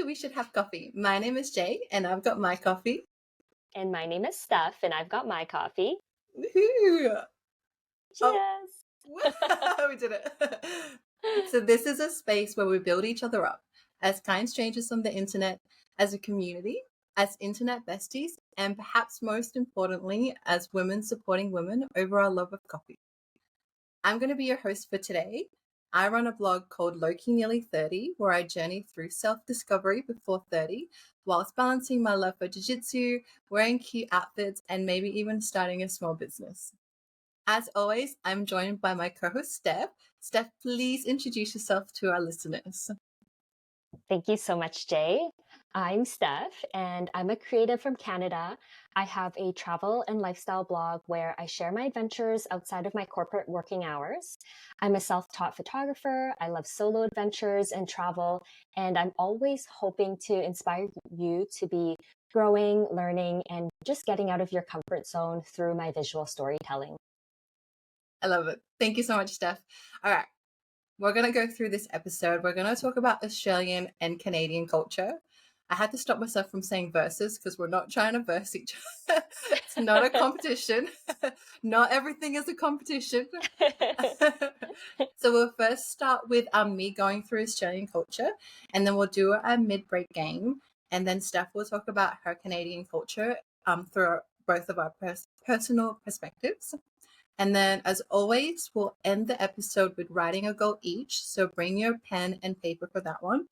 to We Should Have Coffee. My name is Jay, and I've got my coffee. And my name is Steph, and I've got my coffee. Woohoo! Oh, Cheers! we did it. So this is a space where we build each other up as kind strangers on the internet, as a community, as internet besties, and perhaps most importantly, as women supporting women over our love of coffee. I'm going to be your host for today. I run a blog called Loki Nearly 30, where I journey through self-discovery before 30, whilst balancing my love for jiu-jitsu, wearing cute outfits, and maybe even starting a small business. As always, I'm joined by my co-host, Steph. Steph, please introduce yourself to our listeners. Thank you so much, Jay. I'm Steph, and I'm a creative from Canada. I have a travel and lifestyle blog where I share my adventures outside of my corporate working hours. I'm a self-taught photographer. I love solo adventures and travel, and I'm always hoping to inspire you to be growing, learning, and just getting out of your comfort zone through my visual storytelling. I love it. Thank you so much, Steph. All right. We're going to go through this episode. We're going to talk about Australian and Canadian culture. I had to stop myself from saying versus because we're not trying to verse each other. It's not a competition. Not everything is a competition. So we'll first start with me going through Australian culture, and then we'll do a mid-break game, and then Steph will talk about her Canadian culture through both of our personal perspectives. And then, as always, we'll end the episode with writing a goal each. So bring your pen and paper for that one.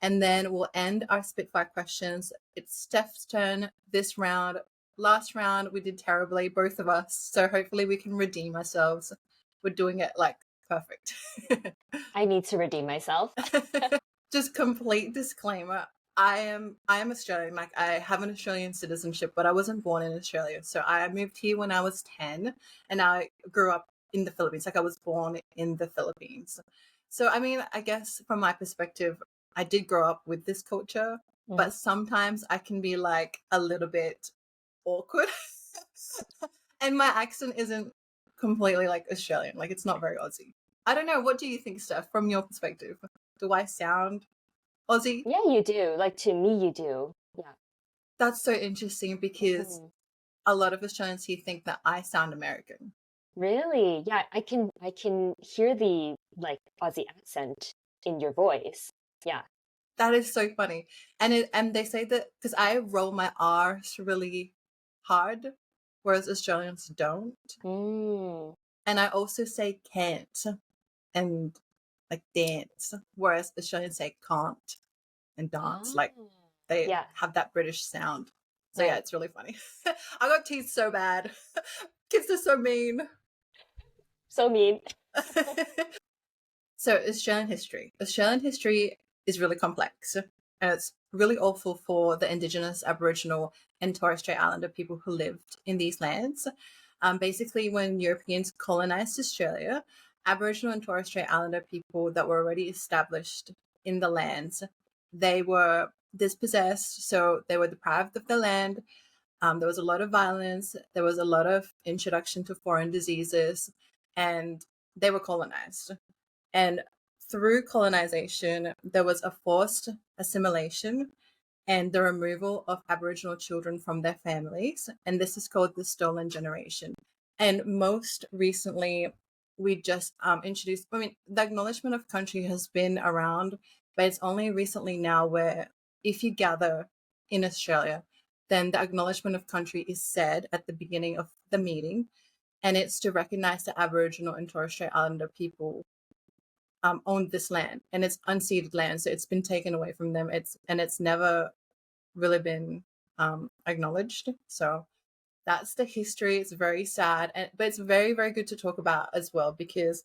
And then we'll end our Spitfire questions. It's Steph's turn this round. Last round, we did terribly, both of us. So hopefully we can redeem ourselves. We're doing it like perfect. I need to redeem myself. Just complete disclaimer. I am Australian. Like, I have an Australian citizenship, but I wasn't born in Australia. So I moved here when I was 10, and I grew up in the Philippines. Like, I was born in the Philippines. So, I mean, I guess from my perspective, I did grow up with this culture, but sometimes I can be like a little bit awkward. And my accent isn't completely like Australian. Like, it's not very Aussie. I don't know. What do you think, Steph, from your perspective? Do I sound Aussie? Yeah, you do. Like, to me, you do. Yeah. That's so interesting because a lot of Australians here think that I sound American. Really? Yeah, I can hear the like Aussie accent in your voice. Yeah. That is so funny. And they say that because I roll my R's really hard, whereas Australians don't. Mm. And I also say can't and like dance, whereas Australians say can't and dance. Like, Ah. they Yeah, have that British sound. So yeah, right. it's really funny. I got teased so bad. Kids are so mean. So mean. So Australian history. Australian history is really complex, and it's really awful for the Indigenous, Aboriginal, and Torres Strait Islander people who lived in these lands. Basically, when Europeans colonized Australia, Aboriginal and Torres Strait Islander people that were already established in the lands, they were dispossessed, so they were deprived of the land. There was a lot of violence. There was a lot of introduction to foreign diseases, and they were colonized. And through colonization, there was a forced assimilation and the removal of Aboriginal children from their families. And this is called the stolen generation. And most recently, we just introduced, I mean, the acknowledgement of country has been around, but it's only recently now where if you gather in Australia, then the acknowledgement of country is said at the beginning of the meeting. And it's to recognize the Aboriginal and Torres Strait Islander people owned this land, and it's unceded land, so it's been taken away from them. It's never really been acknowledged. So that's the history. It's very sad, but it's very, very good to talk about as well because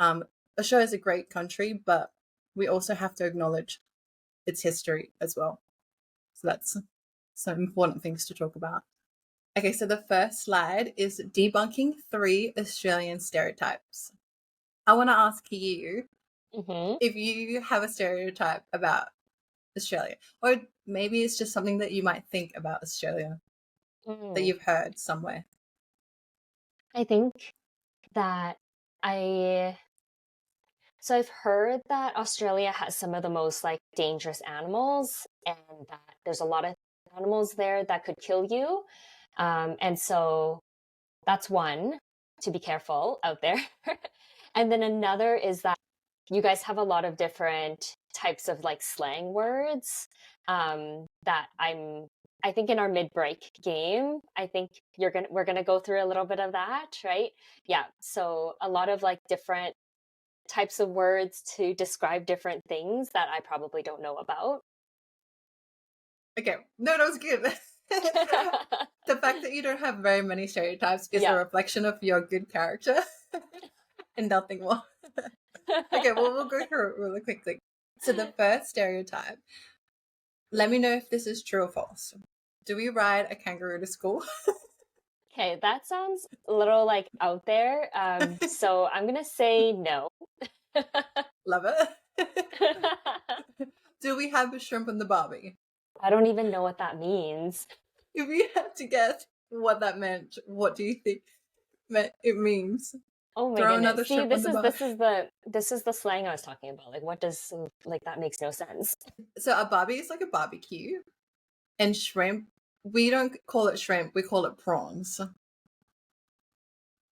Australia is a great country, but we also have to acknowledge its history as well. So that's some important things to talk about. Okay, so the first slide is debunking 3 Australian stereotypes. I want to ask you if you have a stereotype about Australia, or maybe it's just something that you might think about Australia that you've heard somewhere. I think that I So I've heard that Australia has some of the most like dangerous animals, and that there's a lot of animals there that could kill you. And so that's one, to be careful out there. And then another is that you guys have a lot of different types of like slang words, that I think in our mid-break game, I think we're gonna go through a little bit of that, right? Yeah. So a lot of like different types of words to describe different things that I probably don't know about. Okay, no, that was good. The fact that you don't have very many stereotypes is a Yeah. reflection of your good character and nothing more. Okay, well, we'll go through it really quickly. So the first stereotype, let me know if this is true or false. Do we ride a kangaroo to school? Okay, that sounds a little like out there. So I'm gonna say no. Love it. Do we have a shrimp on the barbie? I don't even know what that means. If you had to guess what that meant, what do you think it means? Oh my Throw goodness. another See, shrimp on the barbie. this is the slang I was talking about. Like what does like that makes no sense. So a barbie is like a barbecue, and shrimp, we don't call it shrimp, we call it prawns.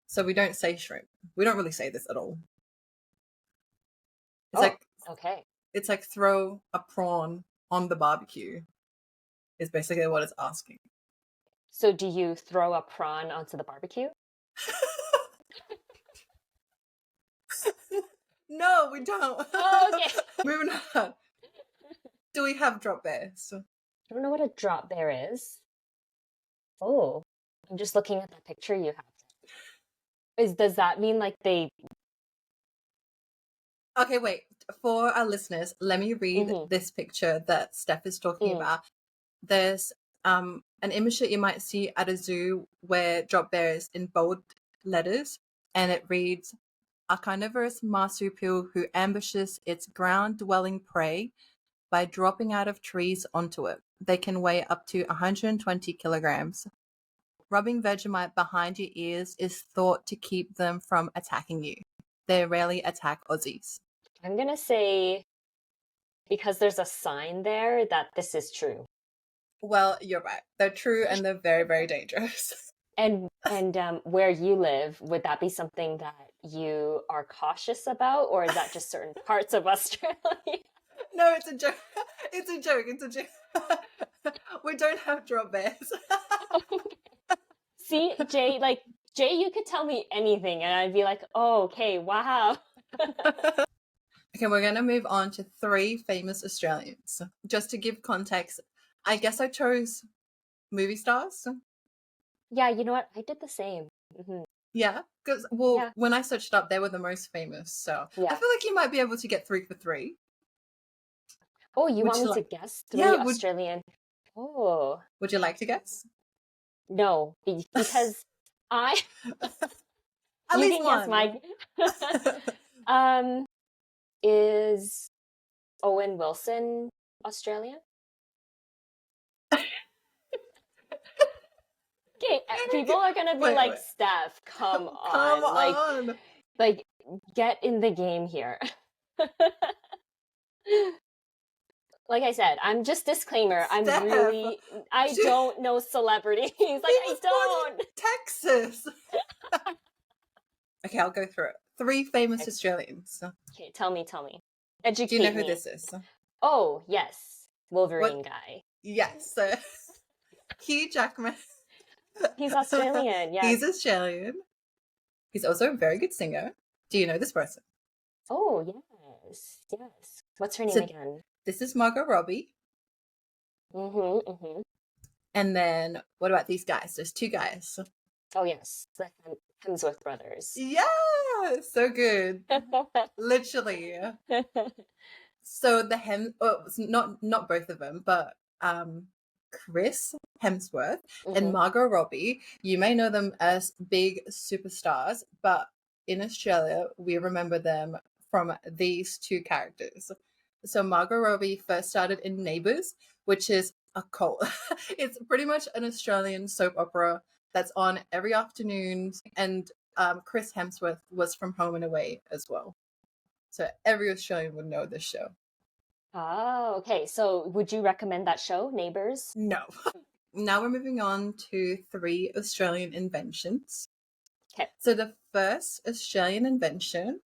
So we don't say shrimp. We don't really say this at all. It's Okay. it's like throw a prawn on the barbecue is basically what it's asking. So do you throw a prawn onto the barbecue? No, we don't. Oh, okay. Moving on. Do we have drop bears? I don't know what a drop bear is. Oh, I'm just looking at that picture you have. Does that mean like they? Okay, wait. For our listeners, let me read this picture that Steph is talking about. There's an image that you might see at a zoo where drop bears in bold letters, and it reads, a carnivorous marsupial who ambushes its ground-dwelling prey by dropping out of trees onto it. They can weigh up to 120 kilograms. Rubbing Vegemite behind your ears is thought to keep them from attacking you. They rarely attack Aussies. I'm gonna say because there's a sign there that this is true. Well, you're right. They're true and they're very, very dangerous. And where you live, would that be something that you are cautious about, or is that just certain parts of Australia? No, it's a joke. It's a joke. It's a joke. We don't have drop bears. See, Jay, you could tell me anything and I'd be like, oh, okay, wow. Okay, we're going to move on to 3 famous Australians. Just to give context, I guess I chose movie stars. Yeah, you know what? I did the same. Yeah, because, when I searched up, they were the most famous. So I feel like you might be able to get 3 for 3. Oh, you want me to guess 3 Australian? Oh. Would you like to guess? No, because I... At you least can one. Guess my... is Owen Wilson Australian? Okay, people are gonna be like, Steph, come on. Like, get in the game here. Like I said, I'm just disclaimer. Steph, I don't know celebrities. Like, I don't. Texas. Okay, I'll go through it. 3 famous Australians. Okay, tell me. Educate Do you know who me. this is? Oh, yes. Wolverine guy. Yes. So, Hugh Jackman. He's Australian, yeah. He's Australian. He's also a very good singer. Do you know this person? Oh, yes. What's her name again? This is Margot Robbie. And then, what about these guys? There's 2 guys. Oh, yes. The Hemsworth brothers. Yeah! So good. Literally. So not both of them, but Chris Hemsworth and Margot Robbie, you may know them as big superstars, but in Australia, we remember them from these 2 characters. So Margot Robbie first started in Neighbours, which is a cult. It's pretty much an Australian soap opera that's on every afternoon, and Chris Hemsworth was from Home and Away as well. So every Australian would know this show. Oh, okay. So would you recommend that show, Neighbours? No. Now we're moving on to 3 Australian inventions. Okay. So the first Australian invention,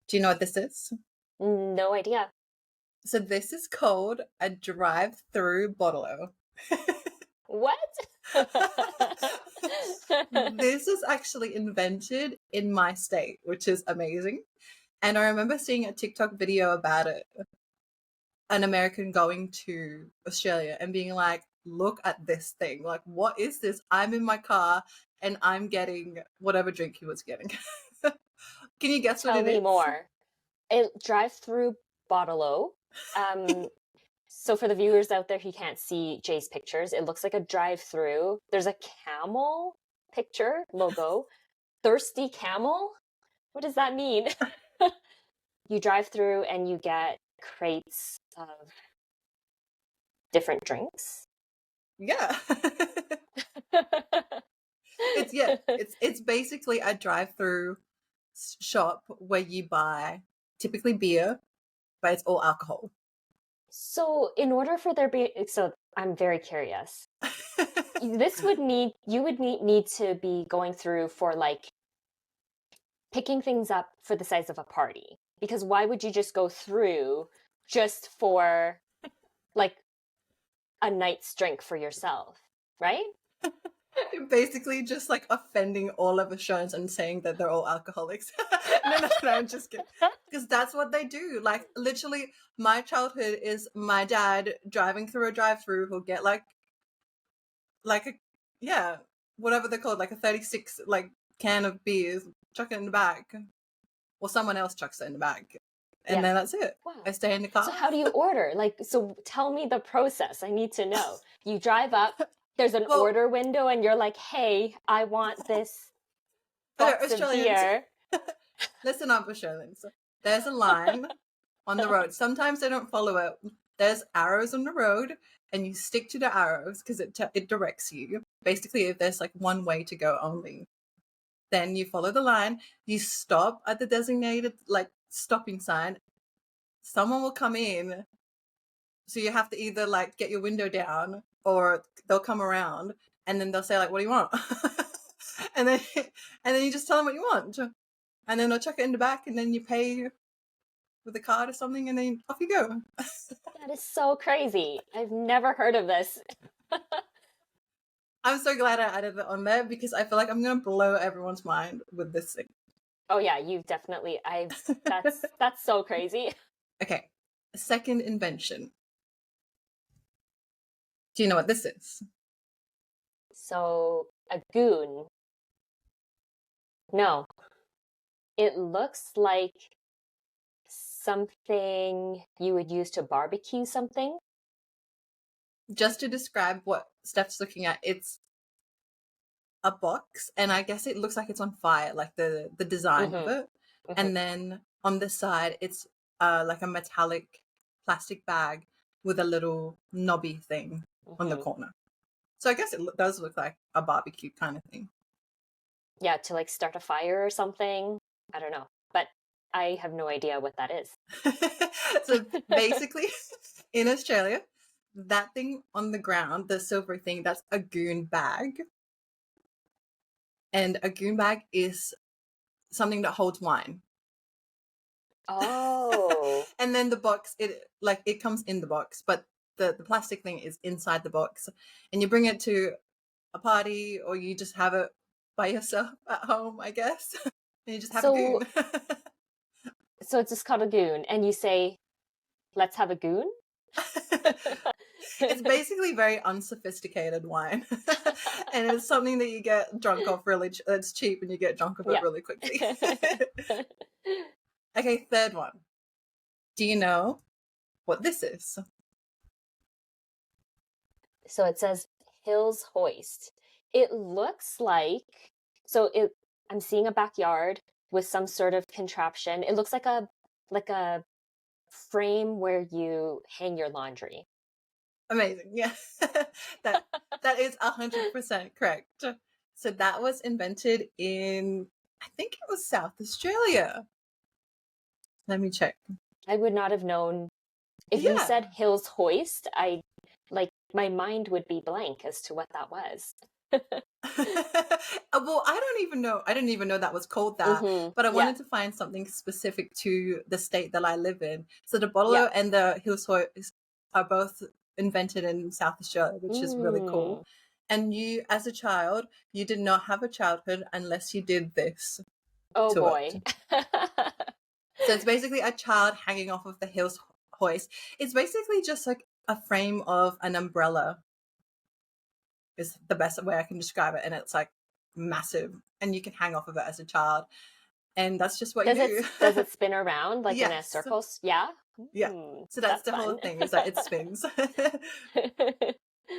do you know what this is? No idea. So this is called a drive-through bottle. What? This is actually invented in my state, which is amazing. And I remember seeing a TikTok video about it, an American going to Australia and being like, look at this thing. Like, what is this? I'm in my car and I'm getting whatever drink he was getting. Can you guess what Tell it me is? more. A drive-through bottle. So for the viewers out there who can't see Jay's pictures, it looks like a drive-through. There's a camel picture logo. Thirsty camel? What does that mean? You drive through and you get crates of different drinks. Yeah. It's basically a drive-through shop where you buy typically beer, but it's all alcohol. So in order for there be, so I'm very curious. This would need, you would need to be going through for like picking things up for the size of a party. Because why would you just go through just for like a night's drink for yourself, right? Basically just like offending all of Australians and saying that they're all alcoholics. No, I'm just kidding. Because that's what they do. Like literally my childhood is my dad driving through a drive-through who'll get like a, yeah, whatever they're called, like a 36 like can of beers, chuck it in the back. Or someone else chucks it in the back. And then that's it. Wow. I stay in the car. So how do you order? Like, so tell me the process. I need to know. You drive up, there's an order window, and you're like, hey, I want this box of beer. Listen up, Australians. There's a line on the road. Sometimes they don't follow it. There's arrows on the road, and you stick to the arrows because it directs you. Basically, if there's like one way to go only, then you follow the line. You stop at the designated like stopping sign. Someone will come in, so you have to either like get your window down or they'll come around and then they'll say like, what do you want? and then you just tell them what you want, and then they'll chuck it in the back and then you pay with a card or something and then off you go. That is so crazy. I've never heard of this. I'm so glad I added it on there because I feel like I'm gonna blow everyone's mind with this thing. Oh yeah, you've definitely. That's so crazy. Okay, second invention. Do you know what this is? So a goon. No, it looks like something you would use to barbecue something. Just to describe what Steph's looking at, it's a box, and I guess it looks like it's on fire, like the design of it. And then on the side, it's like a metallic plastic bag with a little knobby thing on the corner. So I guess it does look like a barbecue kind of thing. Yeah, to like start a fire or something. I don't know, but I have no idea what that is. So basically, in Australia, that thing on the ground, the silver thing, that's a goon bag. And a goon bag is something that holds wine. Oh. And then the box, it comes in the box, but the plastic thing is inside the box. And you bring it to a party or you just have it by yourself at home, I guess. And you just have a goon. So it's just called a goon, and you say, let's have a goon? It's basically very unsophisticated wine. And it's something that you get drunk off really, it's cheap and you get drunk off it really quickly. Okay, third one. Do you know what this is? So it says Hills Hoist. It looks like, I'm seeing a backyard with some sort of contraption. It looks like a frame where you hang your laundry. Amazing. Yeah. that is 100% correct. So that was invented in, I think it was South Australia. Let me check. I would not have known. If you Yeah. said Hills Hoist, my mind would be blank as to what that was. Well, I don't even know. I didn't even know that was called that. But I Yeah. wanted to find something specific to the state that I live in. So the Yeah. bottler and the Hills Hoist are both invented in South Australia, which is really cool. And you, as a child, you did not have a childhood unless you did this Oh to boy. it. So it's basically a child hanging off of the Hills Hoist. It's basically just like a frame of an umbrella is the best way I can describe it. And it's like massive and you can hang off of it as a child. And that's just what you do. Does it spin around like in a Yes. circle? Yeah. Yeah. So that's the whole fun. thing, is that it spins.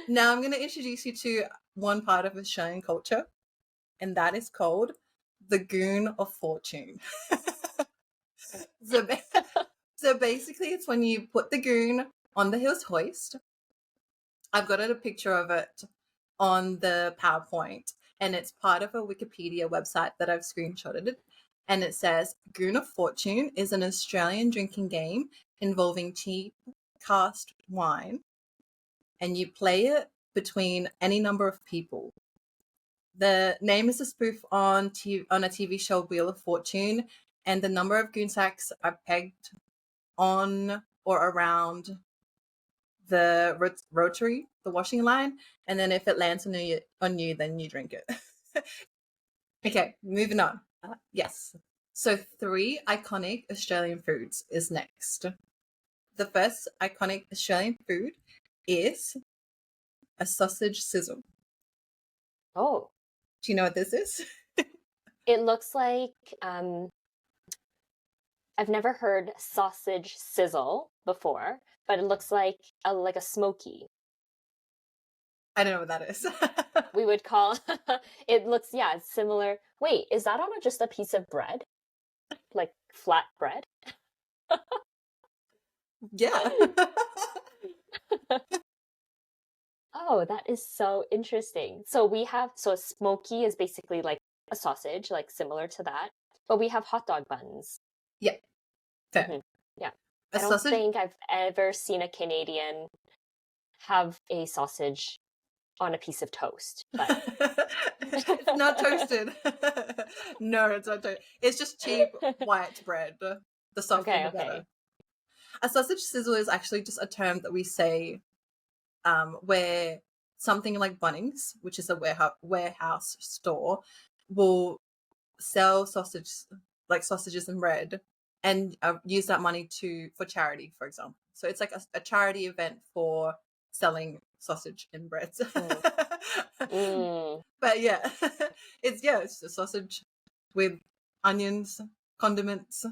Now I'm going to introduce you to one part of Australian culture, and that is called the goon of fortune. So basically it's when you put the goon on the Hills Hoist. I've got a picture of it on the PowerPoint, and it's part of a Wikipedia website that I've screenshotted. And it says, Goon of Fortune is an Australian drinking game involving cheap cast wine, and you play it between any number of people. The name is a spoof on a TV show, Wheel of Fortune, and the number of goon sacks are pegged on or around the rotary, the washing line, and then if it lands on you, then you drink it. Okay, moving on. Yes. So 3 iconic Australian foods is next. The first iconic Australian food is a sausage sizzle. Oh. Do you know what this is? It looks like I've never heard sausage sizzle before, but it looks like a smoky. I don't know what that is. We would call it looks it's similar. Wait, is that on just a piece of bread? Like flat bread? Yeah. Oh, that is so interesting. So a smoky is basically like a sausage, like similar to that, but we have hot dog buns. Yeah. Fair. Mm-hmm. Yeah. A I don't sausage. think I've ever seen a Canadian have a sausage on a piece of toast. But It's not toasted. No, it's not toasted. It's just cheap white bread. The softer the better. A sausage sizzle is actually just a term that we say where something like Bunnings, which is a warehouse store, will sell sausages and bread, and use that money for charity, for example. So it's like a charity event for selling sausage and bread. But yeah, it's a sausage with onions, condiments.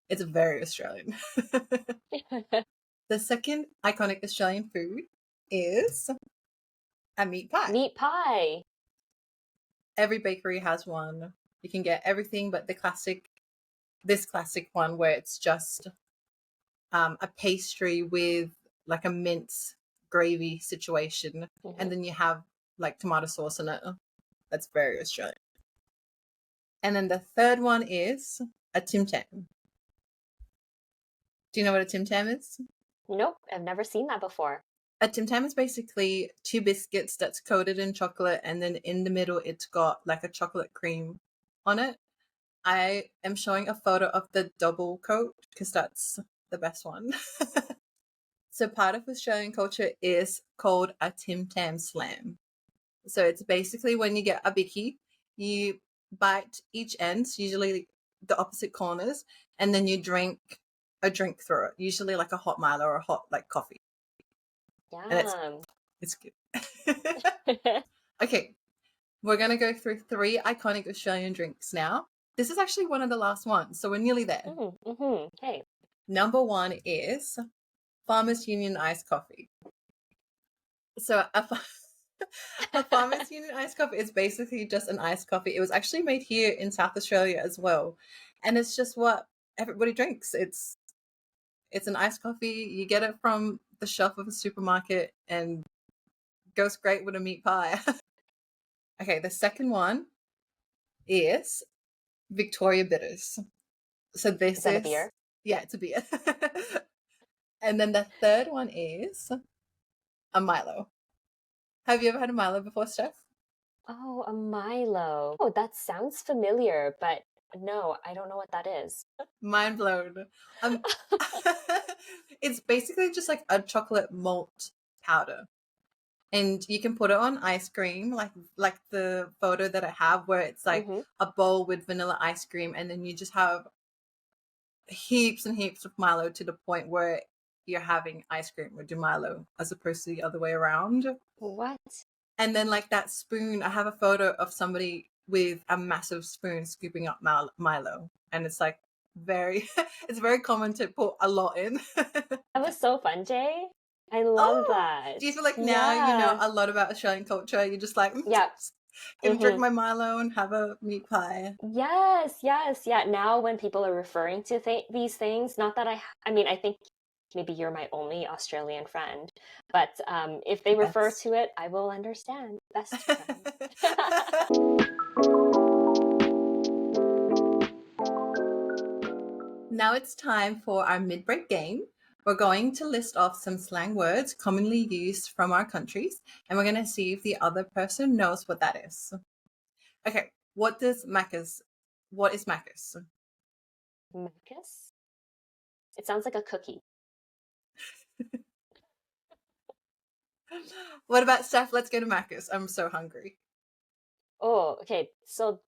It's very Australian. The second iconic Australian food is a meat pie. Meat pie. Every bakery has one. You can get everything but this classic one where it's just a pastry with like a mince gravy situation, and then you have like tomato sauce in it. That's very Australian. And then the third one is a Tim Tam. Do you know what a Tim Tam is? Nope, I've never seen that before. A Tim Tam is basically 2 biscuits that's coated in chocolate, and then in the middle it's got like a chocolate cream on it. I am showing a photo of the double coat because that's the best one. So part of Australian culture is called a Tim Tam slam. So it's basically when you get a bicky, you bite each end, usually the opposite corners, and then you drink a drink through it, usually like a hot Milo or a hot like coffee. Yeah. And it's good. Okay, we're going to go through 3 iconic Australian drinks now. This is actually one of the last ones, so we're nearly there. Okay. Number 1 is Farmers Union iced coffee. So a Farmers Union iced coffee is basically just an iced coffee. It was actually made here in South Australia as well, and it's just what everybody drinks. It's an iced coffee. You get it from the shelf of a supermarket and goes great with a meat pie. Okay, the second one is Victoria Bitters. So this is that a beer? Yeah, it's a beer. And then the third one is a Milo. Have you ever had a Milo before, Steph? Oh, a Milo. Oh, that sounds familiar, but no, I don't know what that is. Mind blown. Um, it's basically just like a chocolate malt powder, and you can put it on ice cream, like the photo that I have, where it's like Mm-hmm. a bowl with vanilla ice cream, and then you just have heaps and heaps of Milo to the point where you're having ice cream with your Milo as opposed to the other way around. What? And then like that spoon, I have a photo of somebody with a massive spoon scooping up Milo, and it's like very, it's very common to put a lot in. That was so fun, Jay. I love Oh, that. do you feel like now you know Yeah. a lot about Australian culture? You're just like, Yeah. gonna drink Mm-hmm. my Milo and have a meat pie. Yes, yes, yeah. Now when people are referring to these things, not that I mean, I think maybe you're my only Australian friend, but if they refer Yes. to it, I will understand. Best friend. Now it's time for our mid-break game. We're going to list off some slang words commonly used from our countries, and we're going to see if the other person knows what that is. Okay, what is Macca's? Marcus? It sounds like a cookie. What about Steph? Let's go to Macca's. I'm so hungry. Oh, okay. So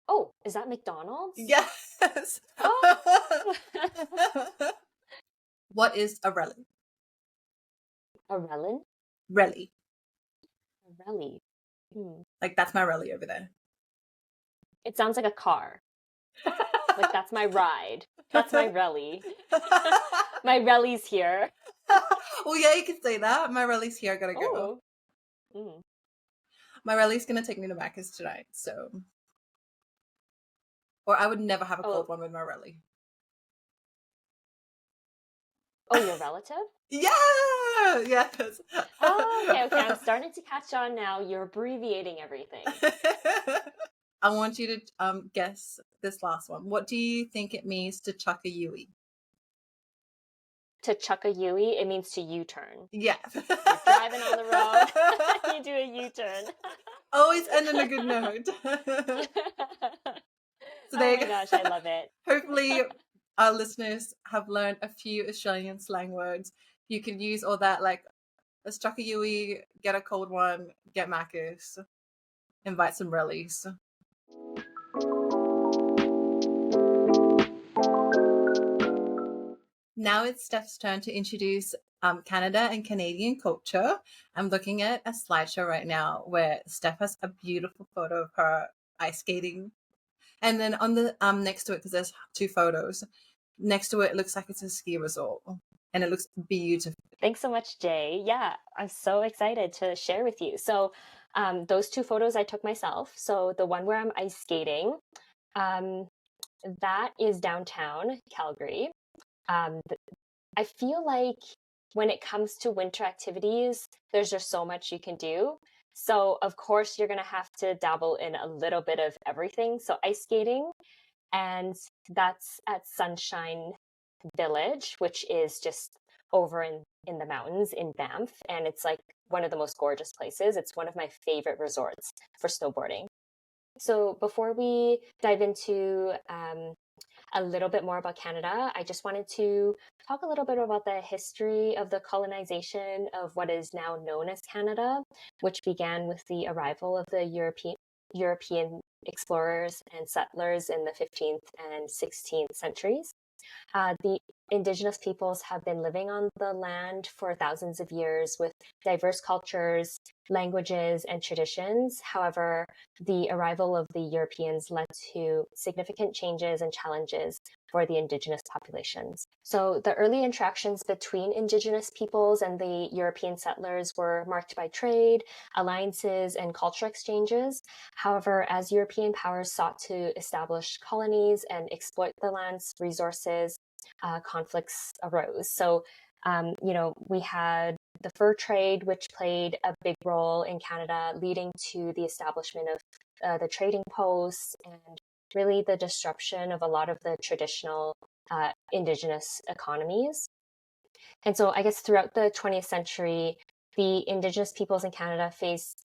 oh, is that McDonald's? Yes. Oh, What is a rally? a relin? Rally. A rally. Hmm. Like that's my rally over there. It sounds like a car. Like that's my ride. That's my rally. My rally's here. Well, yeah, you can say that. My rally's here. I gotta go. Oh. Mm. My rally's gonna take me to Macca's tonight. So, or I would never have a Oh, cold one with my rally. oh, your relative? Yeah. Yes. Oh, okay, okay. I'm starting to catch on now. You're abbreviating everything. I want you to guess this last one. What do you think it means to chuck a Yui? To chuck a Yui, it means to U-turn. Yeah. You're driving on the road, you do a U-turn. Always end on a good note. So Oh there you my go. gosh, I love it. Hopefully, our listeners have learned a few Australian slang words. You can use all that, like let's chuck a Yui, get a cold one, get Macca's, invite some rallies. Now it's Steph's turn to introduce Canada and Canadian culture. I'm looking at a slideshow right now where Steph has a beautiful photo of her ice skating. And then on the next to it, because there's two photos, next to it, it looks like it's a ski resort. And it looks beautiful. Thanks so much, Jay. Yeah, I'm so excited to share with you. So, those two photos I took myself. So, the one where I'm ice skating, um, that is downtown Calgary. Um, I feel like when it comes to winter activities, there's just so much you can do. So, of course, you're going to have to dabble in a little bit of everything. So, ice skating, and that's at Sunshine Village, which is just over in the mountains in Banff. And it's like one of the most gorgeous places. It's one of my favorite resorts for snowboarding. So, before we dive into a little bit more about Canada, I just wanted to talk a little bit about the history of the colonization of what is now known as Canada, which began with the arrival of the European explorers and settlers in the 15th and 16th centuries. The Indigenous peoples have been living on the land for thousands of years with diverse cultures, languages, and traditions. However, the arrival of the Europeans led to significant changes and challenges for the Indigenous populations. So, the early interactions between Indigenous peoples and the European settlers were marked by trade, alliances, and cultural exchanges. However, as European powers sought to establish colonies and exploit the land's resources, conflicts arose. So, we had the fur trade, which played a big role in Canada, leading to the establishment of the trading posts and really the disruption of a lot of the traditional Indigenous economies. And so I guess throughout the 20th century, the Indigenous peoples in Canada faced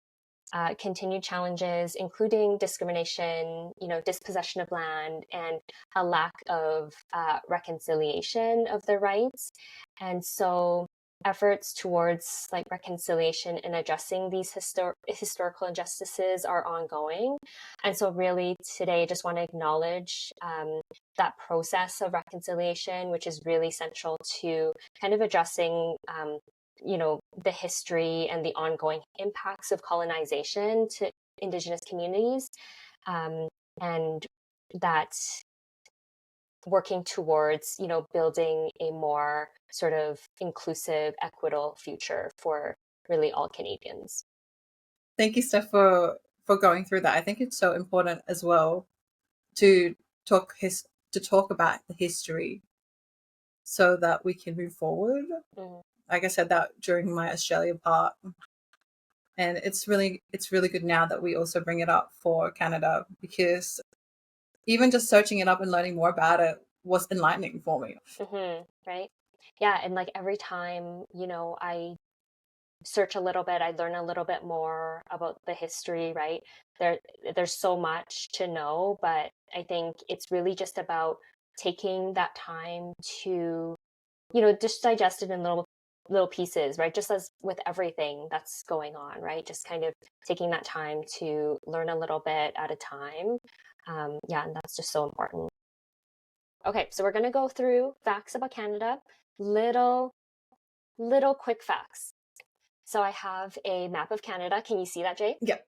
continued challenges, including discrimination, dispossession of land, and a lack of reconciliation of their rights. And so efforts towards like reconciliation and addressing these historical injustices are ongoing. And so really today, I just want to acknowledge that process of reconciliation, which is really central to kind of addressing the history and the ongoing impacts of colonization to Indigenous communities, and that working towards, building a more sort of inclusive, equitable future for really all Canadians. Thank you, Steph, for going through that. I think it's so important as well to talk about the history so that we can move forward. Mm-hmm. Like I said that during my Australia part, and it's really good now that we also bring it up for Canada, because even just searching it up and learning more about it was enlightening for me. Mm-hmm, right? Yeah, and like every time, I search a little bit, I learn a little bit more about the history, right? There's so much to know, but I think it's really just about taking that time to, just digest it in little pieces, right? Just as with everything that's going on, right? Just kind of taking that time to learn a little bit at a time. And that's just so important. Okay, so we're going to go through facts about Canada, little quick facts. So I have a map of Canada. Can you see that, Jay? Yep.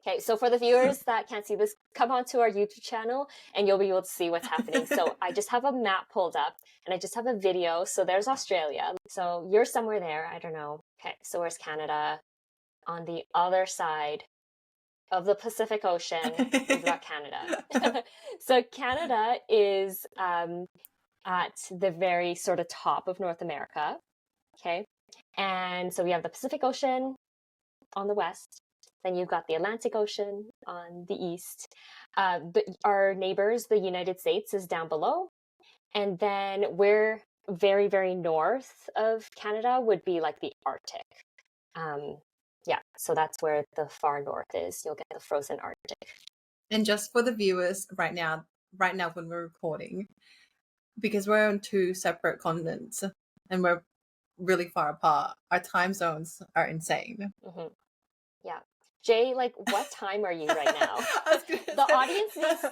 Okay, so for the viewers that can't see this, come onto our YouTube channel and you'll be able to see what's happening. So I just have a map pulled up and I just have a video. So there's Australia. So you're somewhere there. I don't know. Okay, so where's Canada? On the other side of the Pacific Ocean, we've got Canada. So Canada is at the very sort of top of North America. Okay. And so we have the Pacific Ocean on the west. Then you've got the Atlantic Ocean on the east. Our neighbors, the United States, is down below. And then we're very, very north of Canada would be like the Arctic. So that's where the far north is. You'll get the frozen Arctic. And just for the viewers right now when we're recording, because we're on two separate continents and we're really far apart, our time zones are insane. Mm-hmm. Yeah. Jay, like, what time are you right now?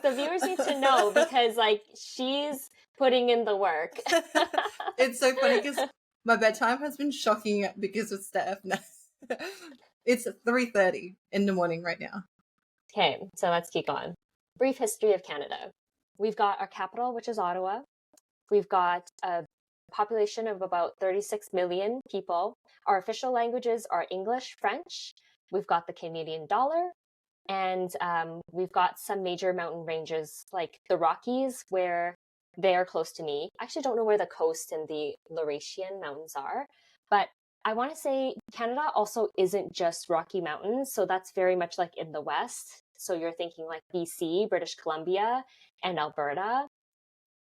The viewers need to know, because like she's putting in the work. It's so funny because my bedtime has been shocking because of Steph. It's 3:30 in the morning right now. Okay, so let's keep on. Brief history of Canada. We've got our capital, which is Ottawa. We've got a population of about 36 million people. Our official languages are English, French. We've got the Canadian dollar, and we've got some major mountain ranges like the Rockies, where they are close to me. I actually don't know where the coast and the Laurentian Mountains are, but I want to say Canada also isn't just Rocky Mountains. So that's very much like in the West. So you're thinking like BC, British Columbia, and Alberta,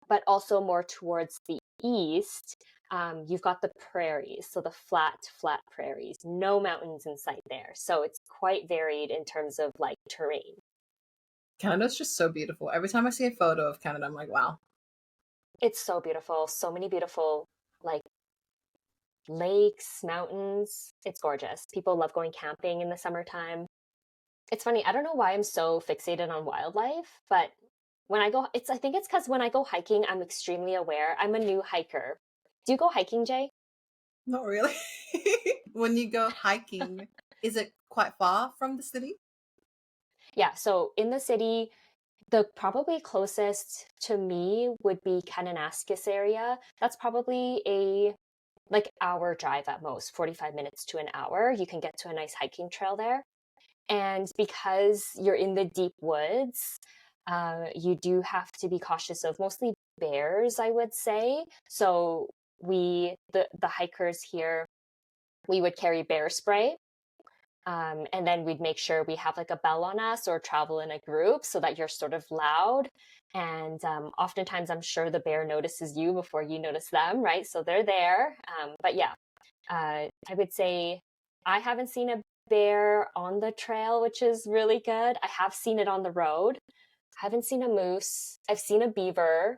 but also more towards the east. You've got the prairies, so the flat prairies, no mountains in sight there. So it's quite varied in terms of like terrain. Canada's just so beautiful. Every time I see a photo of Canada, I'm like, wow. It's so beautiful. So many beautiful like lakes, mountains. It's gorgeous. People love going camping in the summertime. It's funny. I don't know why I'm so fixated on wildlife, but when I go, I think it's because when I go hiking, I'm extremely aware. I'm a new hiker. Do you go hiking, Jay? Not really. When you go hiking, is it quite far from the city? Yeah. So in the city, the probably closest to me would be Kananaskis area. That's probably a like hour drive at most, 45 minutes to an hour. You can get to a nice hiking trail there. And because you're in the deep woods, you do have to be cautious of mostly bears, I would say. So the hikers here, we would carry bear spray. And then we'd make sure we have like a bell on us or travel in a group so that you're sort of loud. And oftentimes I'm sure the bear notices you before you notice them, right? So they're there. But yeah, I would say I haven't seen a bear on the trail, which is really good. I have seen it on the road. I haven't seen a moose. I've seen a beaver.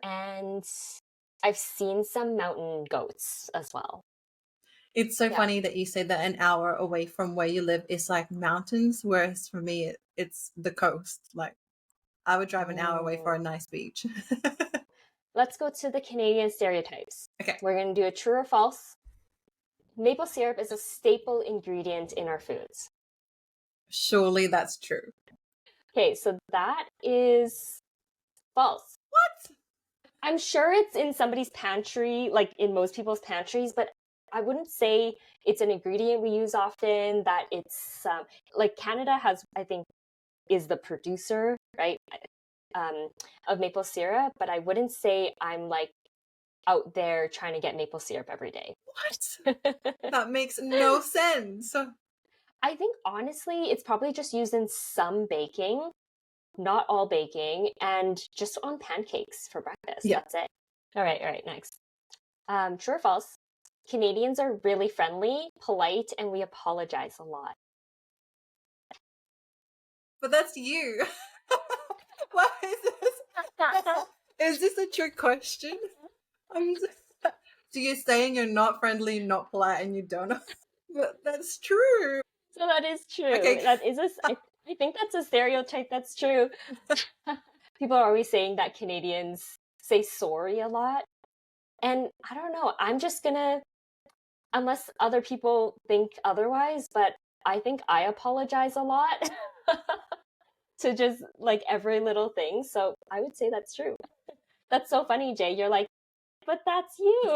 And I've seen some mountain goats as well. It's so Yeah. funny that you say that an hour away from where you live is like mountains, whereas for me, it's the coast. Like I would drive an hour away for a nice beach. Let's go to the Canadian stereotypes. Okay. We're going to do a true or false. Maple syrup is a staple ingredient in our foods. Surely that's true. Okay, so that is false. What? I'm sure it's in somebody's pantry, like in most people's pantries, but I wouldn't say it's an ingredient we use often, that it's like Canada has, I think, is the producer, right, of maple syrup, but I wouldn't say I'm like out there trying to get maple syrup every day. What? That makes no sense. I think honestly, it's probably just used in some baking, not all baking, and just on pancakes for breakfast. Yeah. That's it. All right, next. True or false? Canadians are really friendly, polite, and we apologize a lot. But that's you. What is this? Is this a trick question? So you're saying you're not friendly, not polite, and you don't know? But that's true. So that is true. Okay. That is I think that's a stereotype that's true. People are always saying that Canadians say sorry a lot. And I don't know, I'm just gonna, unless other people think otherwise, but I think I apologize a lot to just like every little thing. So I would say that's true. That's so funny, Jay. You're like, but that's you.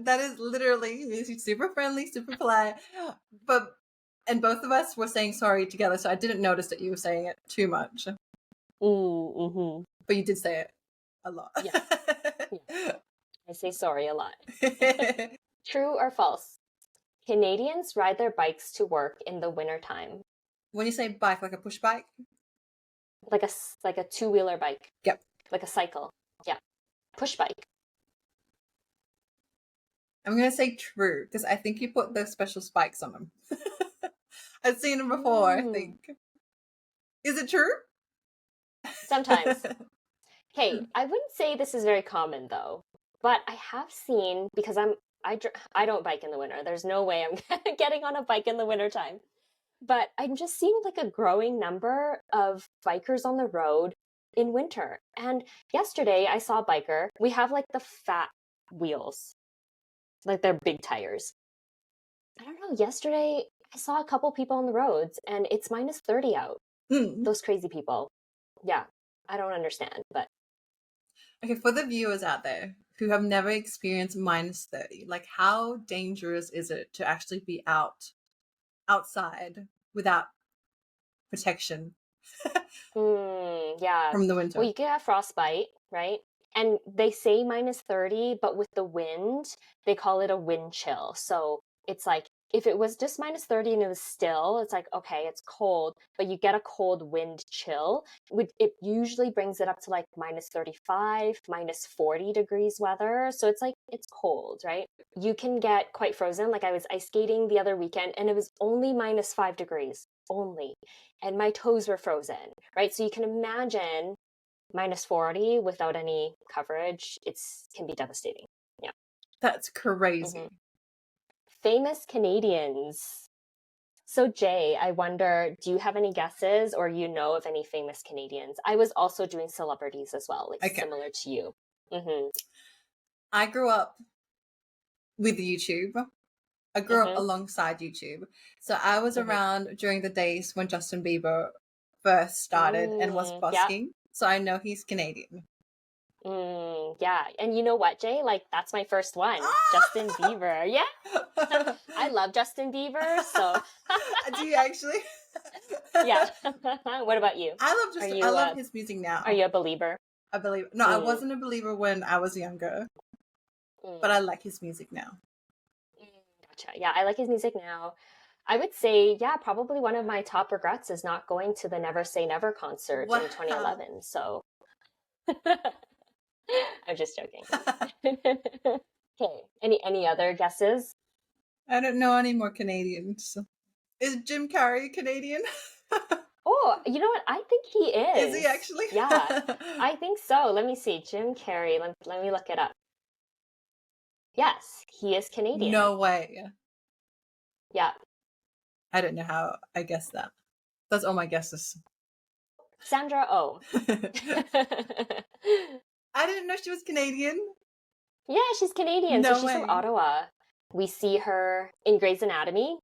That is literally super friendly, super polite. And both of us were saying sorry together, so I didn't notice that you were saying it too much. Mm-hmm. But you did say it a lot. Yeah. I say sorry a lot. True or false? Canadians ride their bikes to work in the wintertime. When you say bike, like a push bike? Like a two-wheeler bike. Yep. Like a cycle. Yeah. Push bike. I'm going to say true, because I think you put those special spikes on them. I've seen them before, I think. Is it true? Sometimes. Hey, I wouldn't say this is very common though, but I have seen, because I don't bike in the winter. There's no way I'm getting on a bike in the wintertime. But I'm just seeing like a growing number of bikers on the road in winter. And yesterday I saw a biker. We have like the fat wheels, like they're big tires. I don't know. Yesterday I saw a couple people on the roads and it's minus 30 out. Those crazy people. Yeah, I don't understand, but. Okay, for the viewers out there who have never experienced minus 30, like how dangerous is it to actually be outside without protection Yeah. from the winter? Well, you could have frostbite, right? And they say minus 30, but with the wind, they call it a wind chill. So it's like, if it was just minus 30 and it was still, it's like, okay, it's cold, but you get a cold wind chill. It usually brings it up to like minus 35, minus 40 degrees weather. So it's like, it's cold, right? You can get quite frozen. Like I was ice skating the other weekend and it was only minus 5 degrees, only. And my toes were frozen, right? So you can imagine minus 40 without any coverage. Can be devastating. Yeah. That's crazy. Mm-hmm. Famous Canadians. So Jay, I wonder, do you have any guesses or you know of any famous Canadians? I was also doing celebrities as well, like similar to you. Mm-hmm. I grew up with YouTube. I grew up alongside YouTube. So I was around during the days when Justin Bieber first started and was busking. Yep. So I know he's Canadian. Yeah. And you know what, Jay? Like, that's my first one. Justin Bieber. Yeah. I love Justin Bieber. So. Do you actually? Yeah. What about you? I love Justin. I love his music now. Are you a believer? I believe. No, I wasn't a believer when I was younger. But I like his music now. Gotcha. Yeah, I like his music now. I would say, yeah, probably one of my top regrets is not going to the Never Say Never concert in Wow. 2011. So I'm just joking. Okay. Any other guesses? I don't know any more Canadians. Is Jim Carrey Canadian? Oh, you know what? I think he is. Is he actually? Yeah, I think so. Let me see. Jim Carrey. Let me look it up. Yes, he is Canadian. No way. Yeah. I don't know how I guessed that. That's all my guesses. Sandra Oh. I didn't know she was Canadian. Yeah, she's Canadian. No So she's way. from Ottawa. We see her in Grey's Anatomy.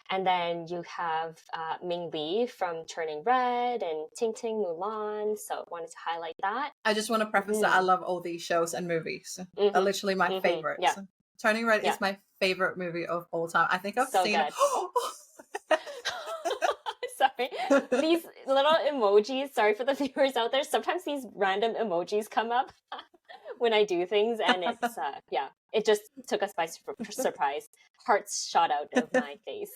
And then you have Ming Lee from Turning Red and Ting Ting Mulan. So wanted to highlight that. I just want to preface that I love all these shows and movies. They're literally my favorites. Yeah. Turning Red is my favorite movie of all time. I think I've seen it. Sorry. These little emojis, sorry for the viewers out there. Sometimes these random emojis come up when I do things, and it's, yeah, it just took us by surprise. Hearts shot out of my face.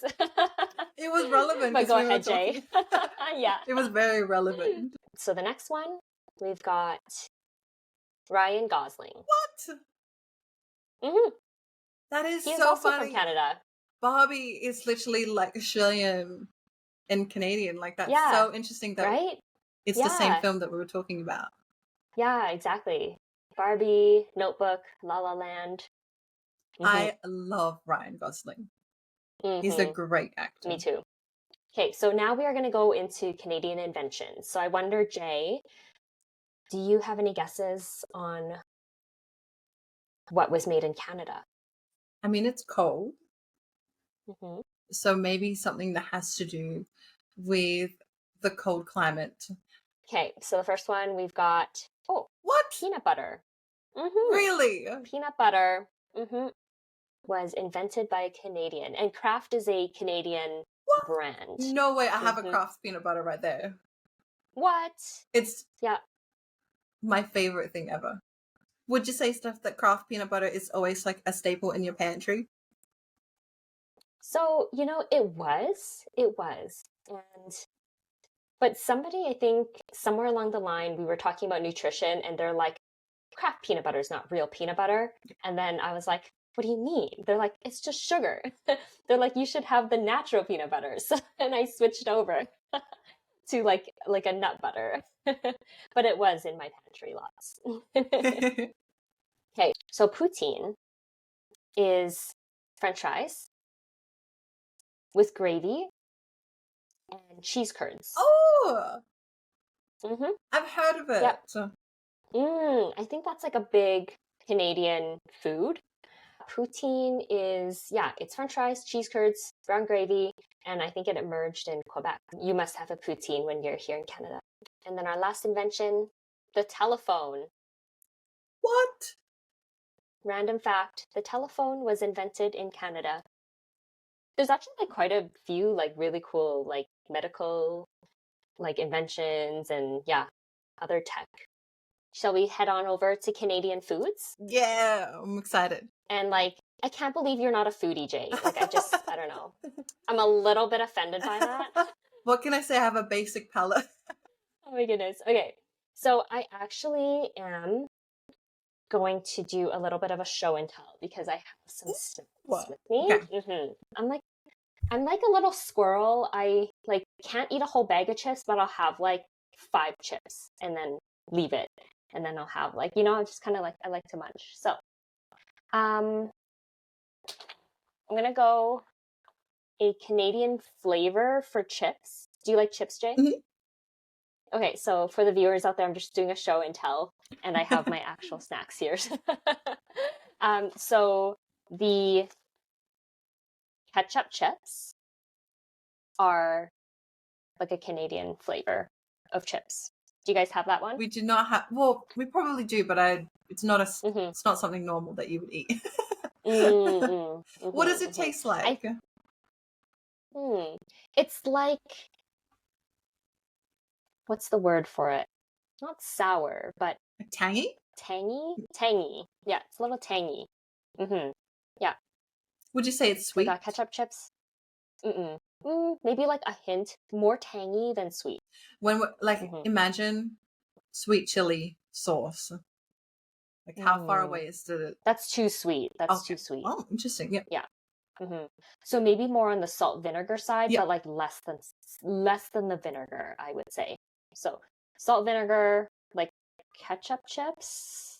It was relevant. But go ahead, Jay. Yeah. It was very relevant. So the next one, we've got Ryan Gosling. What? Mm-hmm. That is He's so also funny. from Canada. Barbie is literally like Australian and Canadian. Like, that's so interesting that right? it's the same film that we were talking about. Yeah, exactly. Barbie, Notebook, La La Land. I love Ryan Gosling. He's a great actor. Me too. Okay, so now we are going to go into Canadian inventions. So I wonder, Jay, do you have any guesses on what was made in Canada? I mean, it's cold. So maybe something that has to do with the cold climate. Okay, so the first one we've got, what? Peanut butter. Really? Peanut butter was invented by a Canadian, and Kraft is a Canadian brand. No way, I have a Kraft peanut butter right there. What? It's my favorite thing ever. Would you say, Steph, that Kraft peanut butter is always like a staple in your pantry? So, you know, it was. But somebody, I think, somewhere along the line, we were talking about nutrition, and they're like, Kraft peanut butter is not real peanut butter. And then I was like, what do you mean? They're like, it's just sugar. They're like, you should have the natural peanut butters. And I switched over to like a nut butter. But it was in my pantry lots. Okay, so poutine is French fries with gravy and cheese curds. Oh! I've heard of it. Yep. I think that's like a big Canadian food. Poutine is, it's French fries, cheese curds, brown gravy, and I think it emerged in Quebec. You must have a poutine when you're here in Canada. And then our last invention, the telephone. What? Random fact, the telephone was invented in Canada. There's actually like quite a few like really cool like medical like inventions and other tech. Shall we head on over to Canadian foods? Yeah, I'm excited. And like, I can't believe you're not a foodie, Jay. Like, I don't know. I'm a little bit offended by that. What can I say? I have a basic palate. Oh my goodness. Okay. So I actually am going to do a little bit of a show and tell because I have some snacks with me. Okay. I'm like a little squirrel. I like can't eat a whole bag of chips, but I'll have like 5 chips and then leave it. And then I'll have like, you know, I'm just kind of like, I like to munch. So, I'm going to go a Canadian flavor for chips. Do you like chips, Jay? Okay, so for the viewers out there, I'm just doing a show and tell, and I have my actual snacks here. So the ketchup chips are like a Canadian flavor of chips. Do you guys have that one? We do not have. Well, we probably do, but it's not it's not something normal that you would eat. What does it taste like? It's like, what's the word for it? Not sour, but tangy. Tangy. Yeah, it's a little tangy. Yeah. Would you say it's They sweet? got ketchup chips. Maybe like a hint, more tangy than sweet. When like hmm imagine sweet chili sauce. Like how far away is the That's too sweet. That's okay. too sweet. Oh, interesting. Yeah. Yeah. So maybe more on the salt vinegar side, Yeah. but like less than the vinegar, I would say. So salt vinegar, like ketchup chips,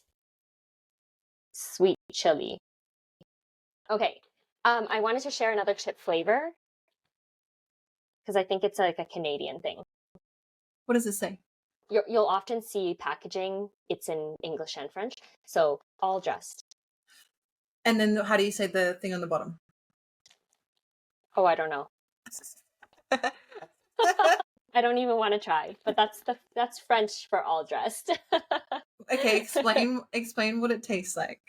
sweet chili. Okay. I wanted to share another chip flavor because I think it's like a Canadian thing. What does it say? You'll often see packaging, it's in English and French. So all dressed. And then how do you say the thing on the bottom? Oh, I don't know. I don't even want to try, but that's French for all dressed. Okay, explain what it tastes like.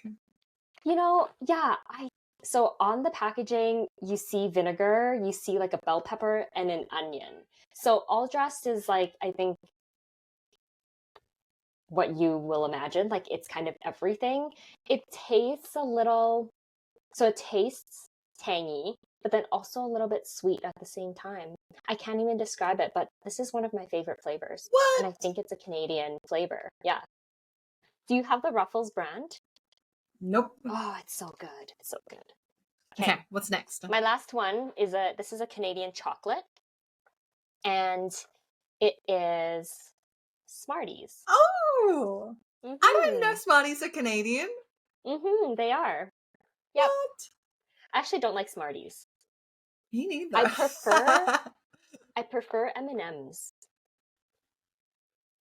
Yeah, so on the packaging, you see vinegar, you see like a bell pepper and an onion. So all dressed is like, I think what you will imagine, like it's kind of everything. It tastes it tastes tangy, but then also a little bit sweet at the same time. I can't even describe it, but this is one of my favorite flavors. And I What? think it's a Canadian flavor. Yeah. Do you have the Ruffles brand? Nope. Oh, it's so good. It's so good. Okay, what's next? My last one is this is a Canadian chocolate, and it is Smarties. Oh, I didn't know Smarties are Canadian. They are. Yep. What? I actually don't like Smarties. Me neither. I prefer M&Ms.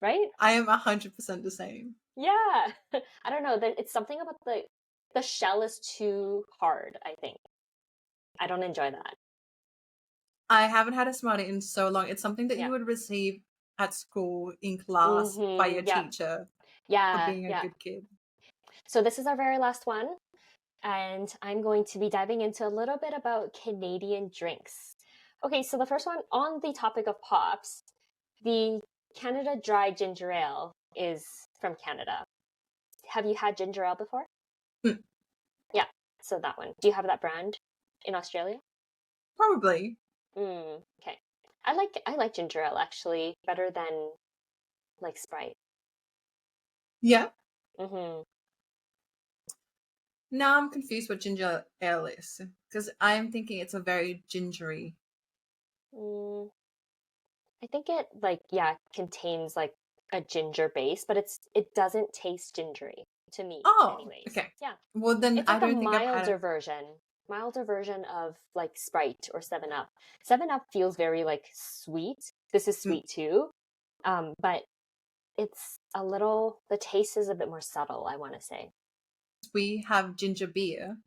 Right? I am 100% the same. Yeah. I don't know. It's something about the shell is too hard, I think. I don't enjoy that. I haven't had a Smartie in so long. It's something that you would receive at school in class by your teacher for being a good kid. So this is our very last one. And I'm going to be diving into a little bit about Canadian drinks. Okay, so the first one on the topic of pops, the Canada Dry Ginger Ale is from Canada. Have you had ginger ale before? Yeah, so that one. Do you have that brand in Australia? Probably. Okay. I like ginger ale actually better than like Sprite. Yeah. Mm-hmm. Now I'm confused what ginger ale is because I'm thinking it's a very gingery. I think it contains like a ginger base, but it doesn't taste gingery to me anyways. Okay. Yeah. Well, then It's I like a don't think I've had milder version of like Sprite or 7 Up. 7 Up feels very like sweet. This is sweet too. But it's the taste is a bit more subtle, I want to say. We have ginger beer,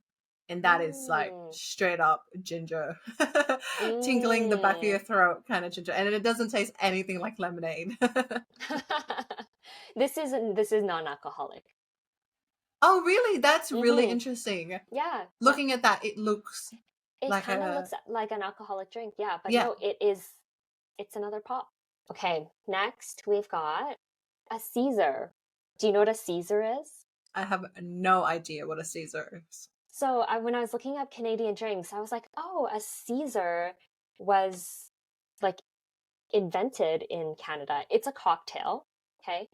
and that is like straight up ginger, tinkling the back of your throat kind of ginger, and it doesn't taste anything like lemonade. This is non-alcoholic. Oh, really? That's really interesting. Yeah. Looking at that, it looks It kind of looks like an alcoholic drink, yeah, but no, it's another pop. Okay, next we've got a Caesar. Do you know what a Caesar is? I have no idea what a Caesar is. So when I was looking up Canadian drinks, I was like, oh, a Caesar was like invented in Canada. It's a cocktail, okay?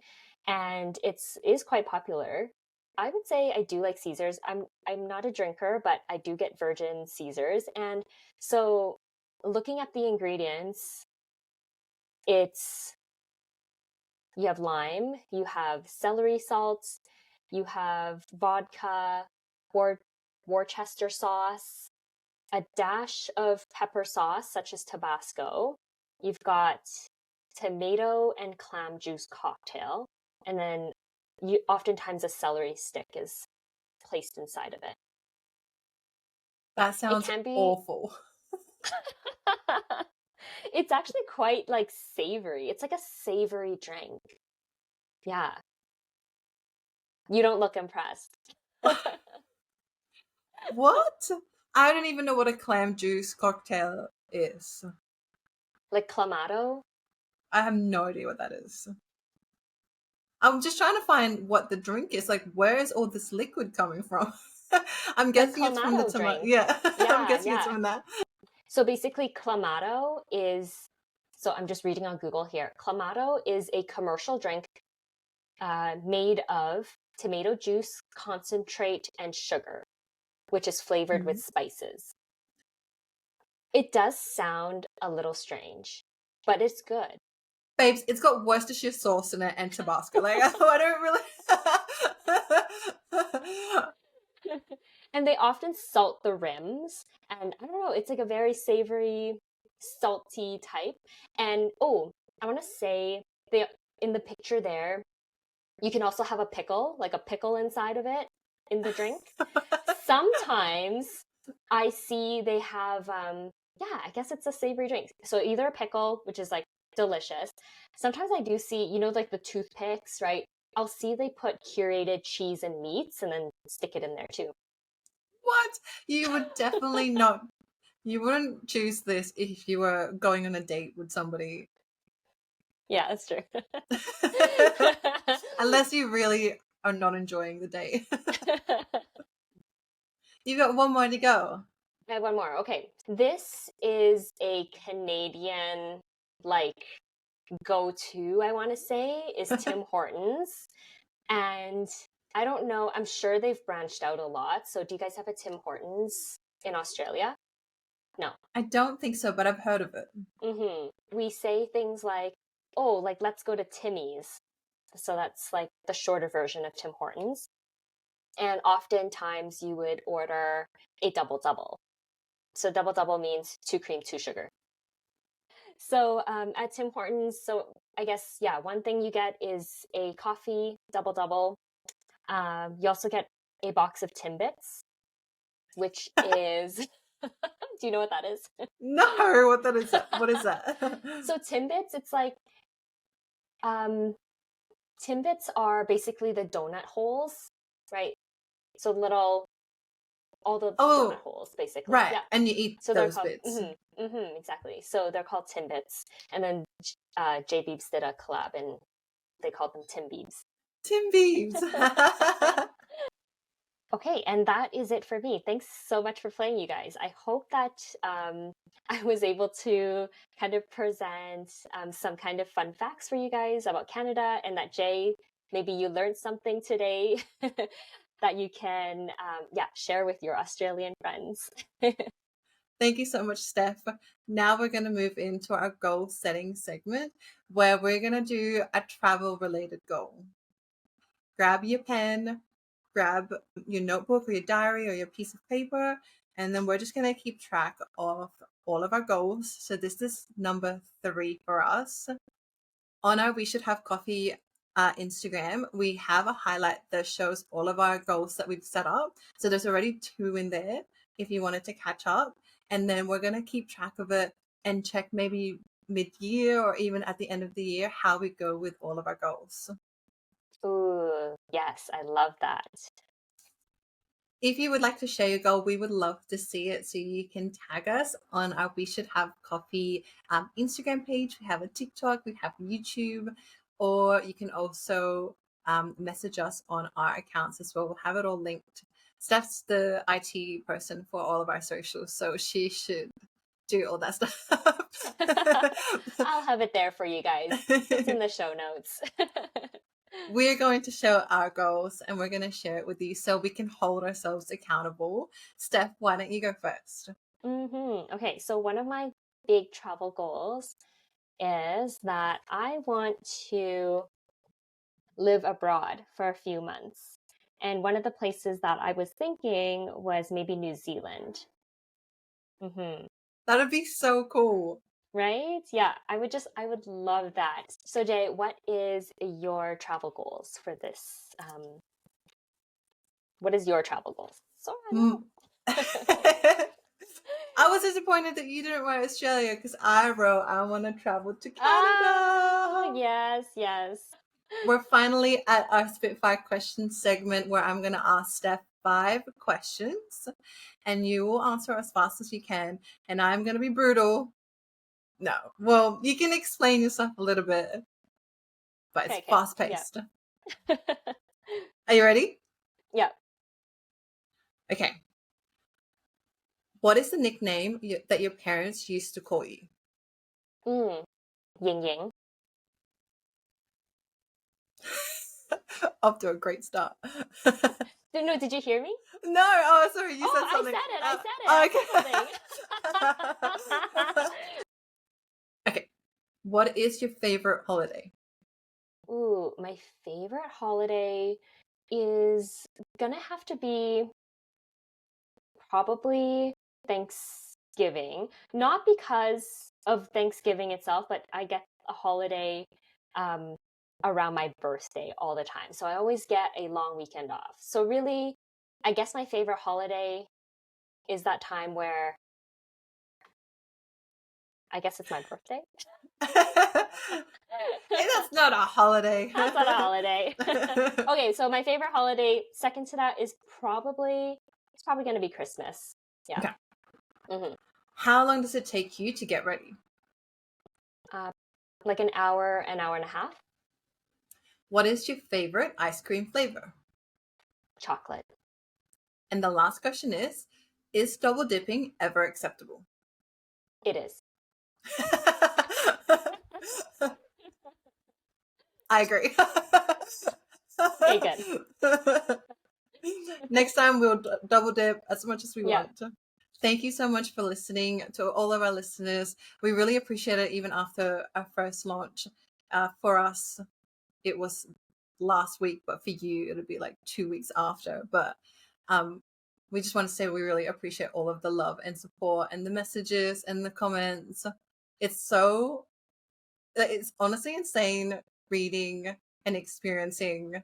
And is quite popular. I would say I do like Caesars. I'm not a drinker, but I do get virgin Caesars. And so looking at the ingredients, you have lime, you have celery salts, you have vodka, Worcester sauce, a dash of pepper sauce, such as Tabasco. You've got tomato and clam juice cocktail, and then oftentimes a celery stick is placed inside of it. That sounds awful. It's actually quite like savory. It's like a savory drink. Yeah. You don't look impressed. What? I don't even know what a clam juice cocktail is. Like clamato? I have no idea what that is. I'm just trying to find what the drink is. Like, where is all this liquid coming from? I'm Like guessing it's from the Clamato tomato. drink. Yeah, I'm Yeah, guessing it's yeah. from that. So basically, Clamato is, so I'm just reading on Google here. Clamato is a commercial drink made of tomato juice, concentrate, and sugar, which is flavored with Mm. spices. It does sound a little strange, but it's good. Babes, it's got Worcestershire sauce in it and Tabasco. Like, I don't really. And they often salt the rims. And I don't know, it's like a very savory, salty type. And oh, I want to say they in the picture there, you can also have a pickle, like a pickle inside of it in the drink. Sometimes I see they have yeah, I guess it's a savory drink. So either a pickle, which is like delicious. Sometimes I do see, you know, like the toothpicks, right? I'll see they put curated cheese and meats and then stick it in there too. What? You would definitely not. You wouldn't choose this if you were going on a date with somebody. Yeah, that's true. Unless you really are not enjoying the date. You've got one more to go. I have one more. Okay. This is a Canadian, like, go to, I want to say, is Tim Hortons. And I don't know, I'm sure they've branched out a lot. So do you guys have a Tim Hortons in Australia? No. I don't think so, but I've heard of it. We say things like, oh, like, let's go to Timmy's. So that's like the shorter version of Tim Hortons. And oftentimes you would order a double double. So double double means 2 cream, 2 sugar. So at Tim Hortons, so I guess, yeah, one thing you get is a coffee double double. You also get a box of Timbits, which is, do you know what that is? No, what is that? So Timbits, it's like, Timbits are basically the donut holes, right? So all the donut holes, basically. Right. Yeah. And you eat So those they're called, bits. exactly. So they're called Timbits. And then J Beebs did a collab and they called them Tim Beebs. Tim Beebs. Okay, and that is it for me. Thanks so much for playing, you guys. I hope that I was able to kind of present some kind of fun facts for you guys about Canada, and that Jay, maybe you learned something today that you can, yeah, share with your Australian friends. Thank you so much, Steph. Now we're going to move into our goal setting segment where we're going to do a travel related goal. Grab your pen, grab your notebook or your diary or your piece of paper, and then we're just going to keep track of all of our goals. So this is number 3 for us. On our We Should Have Coffee Instagram, we have a highlight that shows all of our goals that we've set up. So there's already 2 in there if you wanted to catch up. And then we're going to keep track of it and check maybe mid-year or even at the end of the year how we go with all of our goals. Ooh, yes, I love that. If you would like to share your goal, we would love to see it. So you can tag us on our We Should Have Coffee Instagram page. We have a TikTok, we have YouTube, or you can also message us on our accounts as well. We'll have it all linked. Steph's the IT person for all of our socials, so she should do all that stuff. I'll have it there for you guys. It's in the show notes. We're going to show our goals and we're going to share it with you so we can hold ourselves accountable. Steph, why don't you go first? Okay, so one of my big travel goals is that I want to live abroad for a few months. And one of the places that I was thinking was maybe New Zealand. That'd be so cool. Right? Yeah, I would love that. So Jay, what is your travel goals for this? What is your travel goals? So I know. I was disappointed that you didn't write Australia because I wrote I want to travel to Canada. Oh, yes, yes. We're finally at our Spitfire questions segment where I'm going to ask Steph 5 questions and you will answer as fast as you can. And I'm going to be brutal. No, well, you can explain yourself a little bit, but it's fast-paced. Yeah. Are you ready? Yeah. Okay. What is the nickname that your parents used to call you? Ying Ying. Off to a great start. No, did you hear me? No, oh, sorry, you said something. I said it. Okay. Okay. What is your favorite holiday? Ooh, my favorite holiday is gonna have to be probably Thanksgiving. Not because of Thanksgiving itself, but I get a holiday um, around my birthday all the time. So I always get a long weekend off. So really, I guess my favorite holiday is that time where I guess it's my birthday. Hey, that's not a holiday. That's not a holiday. Okay, so my favorite holiday, second to that, is probably going to be Christmas. Yeah. Okay. Mm-hmm. How long does it take you to get ready? Like an hour and a half. What is your favorite ice cream flavor? Chocolate. And the last question is double dipping ever acceptable? It is. I agree. Okay, good. Next time we'll double dip as much as we Yeah. want. Thank you so much for listening to all of our listeners. We really appreciate it even after our first launch. For us, it was last week, but for you, it'll be like 2 weeks after. But we just want to say we really appreciate all of the love and support and the messages and the comments. It's honestly insane reading and experiencing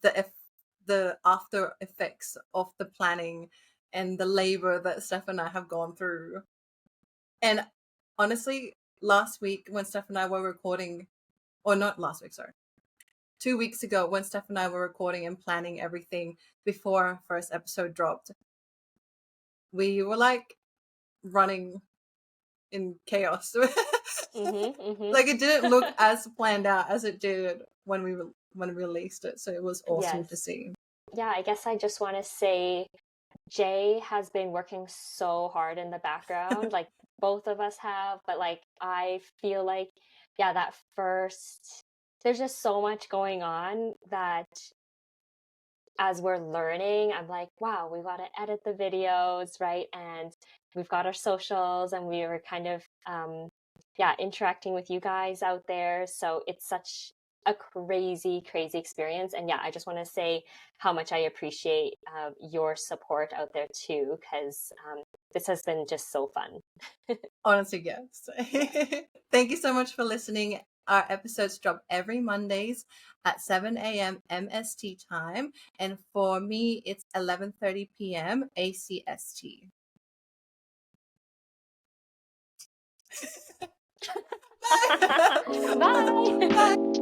the after effects of the planning and the labor that Steph and I have gone through. And honestly, last week when Steph and I were recording, or not last week, sorry, 2 weeks ago when Steph and I were recording and planning everything before our first episode dropped, we were like running in chaos. Like it didn't look as planned out as it did when we released it. So it was awesome to see. Yeah, I guess I just want to say Jay has been working so hard in the background. Like both of us have, but like I feel like, yeah, that first, there's just so much going on that as we're learning, I'm like, wow, we got to edit the videos, right? And we've got our socials and we were kind of, interacting with you guys out there. So it's such a crazy, crazy experience. And yeah, I just want to say how much I appreciate your support out there too, because this has been just so fun. Honestly, yes. Thank you so much for listening. Our episodes drop every Mondays at 7 a.m. MST time. And for me, it's 11:30 p.m. ACST. Bye. Bye.